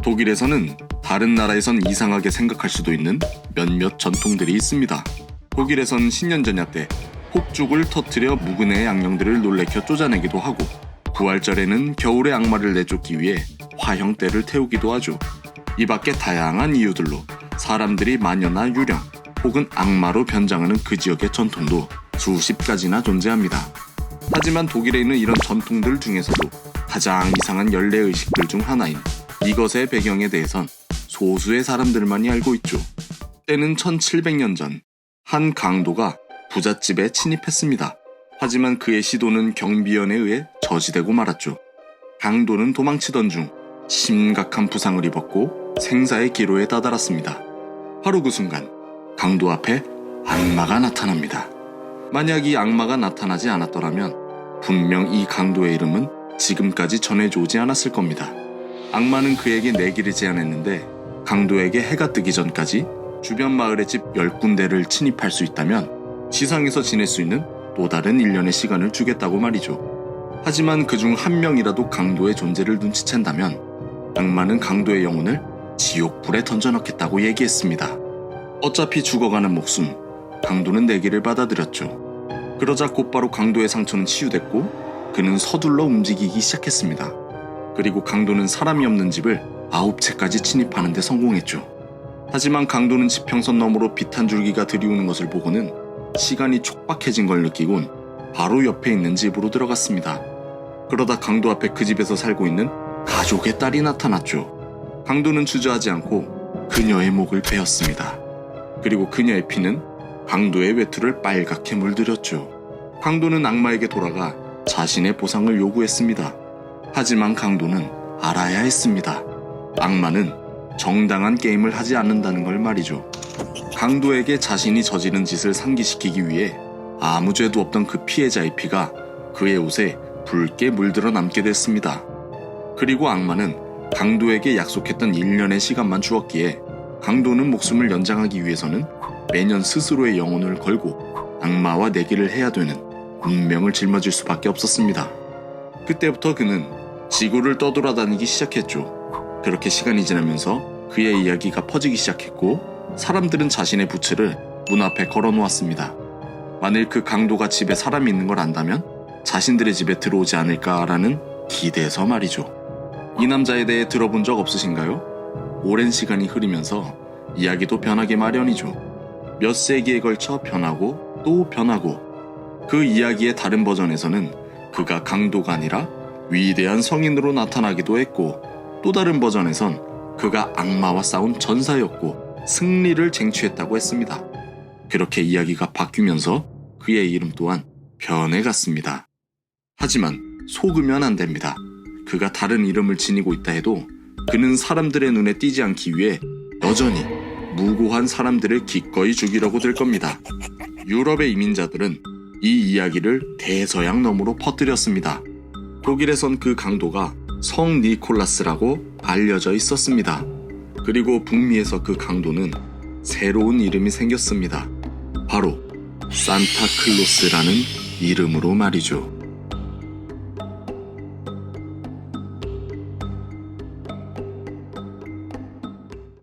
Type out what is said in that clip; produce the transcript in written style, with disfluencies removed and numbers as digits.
독일에서는 다른 나라에선 이상하게 생각할 수도 있는 몇몇 전통들이 있습니다. 독일에선 신년전야 때 폭죽을 터뜨려 묵은의 양령들을 놀래켜 쫓아내기도 하고, 부활절에는 겨울의 악마를 내쫓기 위해 화형대를 태우기도 하죠. 이 밖에 다양한 이유들로 사람들이 마녀나 유령 혹은 악마로 변장하는 그 지역의 전통도 수십 가지나 존재합니다. 하지만 독일에 있는 이런 전통들 중에서도 가장 이상한 연례의식들 중 하나인 이것의 배경에 대해선 소수의 사람들만이 알고 있죠. 때는 1700년 전, 한 강도가 부잣집에 침입했습니다. 하지만 그의 시도는 경비원에 의해 저지되고 말았죠. 강도는 도망치던 중 심각한 부상을 입었고 생사의 기로에 다다랐습니다. 바로 그 순간 강도 앞에 악마가 나타납니다. 만약 이 악마가 나타나지 않았더라면 분명 이 강도의 이름은 지금까지 전해져 오지 않았을 겁니다. 악마는 그에게 내기를 제안했는데, 강도에게 해가 뜨기 전까지 주변 마을의 집 10군데를 침입할 수 있다면 지상에서 지낼 수 있는 또 다른 1년의 시간을 주겠다고 말이죠. 하지만 그중 한 명이라도 강도의 존재를 눈치챈다면 악마는 강도의 영혼을 지옥불에 던져넣겠다고 얘기했습니다. 어차피 죽어가는 목숨, 강도는 내기를 받아들였죠. 그러자 곧바로 강도의 상처는 치유됐고 그는 서둘러 움직이기 시작했습니다. 그리고 강도는 사람이 없는 집을 9채까지 침입하는 데 성공했죠. 하지만 강도는 지평선 너머로 빛 한 줄기가 들이오는 것을 보고는 시간이 촉박해진 걸 느끼곤 바로 옆에 있는 집으로 들어갔습니다. 그러다 강도 앞에 그 집에서 살고 있는 가족의 딸이 나타났죠. 강도는 주저하지 않고 그녀의 목을 베었습니다. 그리고 그녀의 피는 강도의 외투를 빨갛게 물들였죠. 강도는 악마에게 돌아가 자신의 보상을 요구했습니다. 하지만 강도는 알아야 했습니다. 악마는 정당한 게임을 하지 않는다는 걸 말이죠. 강도에게 자신이 저지른 짓을 상기시키기 위해 아무 죄도 없던 그 피해자의 피가 그의 옷에 붉게 물들어 남게 됐습니다. 그리고 악마는 강도에게 약속했던 1년의 시간만 주었기에 강도는 목숨을 연장하기 위해서는 매년 스스로의 영혼을 걸고 악마와 내기를 해야 되는 운명을 짊어질 수밖에 없었습니다. 그때부터 그는 지구를 떠돌아다니기 시작했죠. 그렇게 시간이 지나면서 그의 이야기가 퍼지기 시작했고, 사람들은 자신의 부츠를 문 앞에 걸어놓았습니다. 만일 그 강도가 집에 사람이 있는 걸 안다면 자신들의 집에 들어오지 않을까라는 기대에서 말이죠. 이 남자에 대해 들어본 적 없으신가요? 오랜 시간이 흐르면서 이야기도 변하기 마련이죠. 몇 세기에 걸쳐 변하고 또 변하고, 그 이야기의 다른 버전에서는 그가 강도가 아니라 위대한 성인으로 나타나기도 했고, 또 다른 버전에선 그가 악마와 싸운 전사였고 승리를 쟁취했다고 했습니다. 그렇게 이야기가 바뀌면서 그의 이름 또한 변해갔습니다. 하지만 속으면 안 됩니다. 그가 다른 이름을 지니고 있다 해도 그는 사람들의 눈에 띄지 않기 위해 여전히 무고한 사람들을 기꺼이 죽이려고 들 겁니다. 유럽의 이민자들은 이 이야기를 대서양 너머로 퍼뜨렸습니다. 독일에선 그 강도가 성 니콜라스라고 알려져 있었습니다. 그리고 북미에서 그 강도는 새로운 이름이 생겼습니다. 바로 산타클로스라는 이름으로 말이죠.